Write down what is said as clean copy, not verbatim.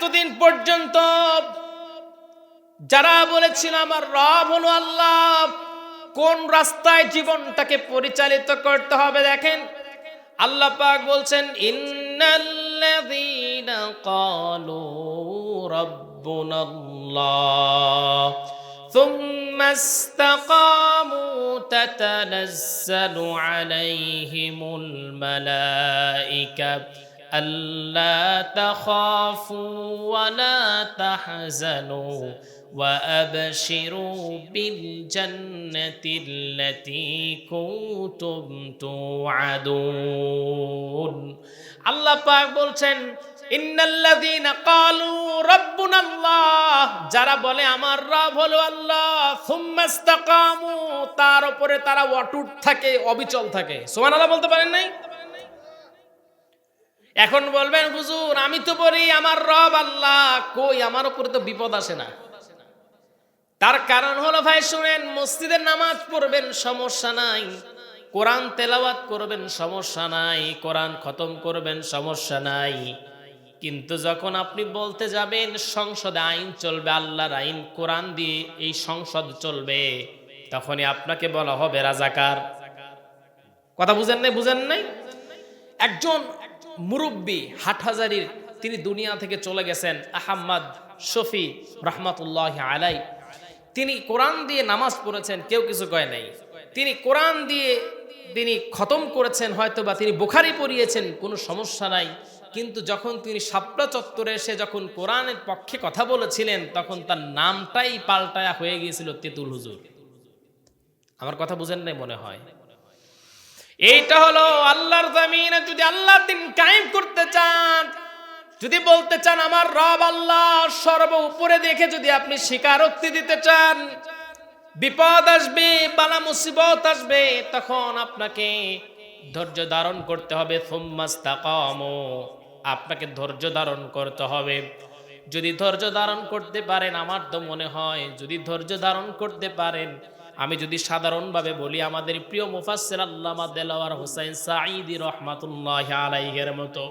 এতদিন পর্যন্ত যারা বলেছিল আমার রব হলো আল্লাহ, কোন রাস্তায় জীবনটাকে পরিচালিত করতে হবে দেখেন আল্লাহ পাক বলছেন ইন্নাল্লাযীনা ক্বালু রাব্বুনাল্লাহ থুম্মা ইসতাকামু তাতানাজ্জালু আলাইহিমুল মালায়েকা আল্লা তাখাফু ওয়া লা তাহজানু وأبشروا بالجنة التي كنتم توعدون আল্লাহ পাক বলছেন ইন্নাল্লাযীনা ক্বালু রাব্বুনাল্লাহ, যারা বলে আমার রব হলো আল্লাহ, সুম্মা ইসতাকামু, তার উপরে তারা অটুট থাকে, অবিচল থাকে। সুবহানাল্লাহ বলতে পারেন নাই? এখন বলবেন হুজুর আমি তো বলি আমার রব আল্লাহ, কই আমার উপরে তো বিপদ আসে না। তার কারণ হলো ভাই শুনেন, মসজিদে নামাজ পড়বেন সমস্যা নাই, কোরআন তেলাওয়াত করবেন সমস্যা নাই, কোরআন খতম করবেন সমস্যা নাই, কিন্তু যখন আপনি বলতে যাবেন সংসদে আইন চলবে, আল্লাহর আইন কোরআন দিয়ে এই সংসদ চলবে, তখনই আপনাকে বলা হবে রাজাকার। কথা বুঝেন নাই? বুঝেন নাই? একজন মুরব্বী হাটহাজারীর, তিনি দুনিয়া থেকে চলে গেছেন, আহমদ শফি রহমাতুল্লাহ আলাই। তিনি কোরআন দিয়ে নামাজ পড়েছেন, কেউ কিছু কয় নাই। তিনি কোরআন দিয়ে তিনি খতম করেছেন, হয়তো বা তিনি বুখারী পড়িয়েছেন, কোনো সমস্যা নাই। কিন্তু যখন তিনি শাপলা চত্বরে এসে যখন কোরআনের পক্ষে কথা বলেছিলেন, তখন তার নামটাই পাল্টায়া হয়ে গিয়েছিল তেতুল হুজুর। আমার কথা বুঝেন নাই মনে হয়। এইটা হলো আল্লাহর জমিনে যদি আল্লাহর দিন কায়েম করতে চান, যদি বলতে চান আমার রব আল্লাহ সর্ব উপরে দেখে যদি আপনি স্বীকারোক্তি দিতে চান, বিপদ আসবে, বালা মুসিবত আসবে, তখন আপনাকে ধৈর্য ধারণ করতে হবে। সুম্মাস্তাকামু, আপনাকে ধৈর্য ধারণ করতে হবে। যদি ধৈর্য ধারণ করতে পারেন, আমার তো মনে হয় যদি ধৈর্য ধারণ করতে পারেন, আমি যদি সাধারণভাবে বলি আমাদের প্রিয় মুফাসসির আল্লামা দেলাওয়ার হোসাইন সাঈদী রহমাতুল্লাহি আলাইহির মতো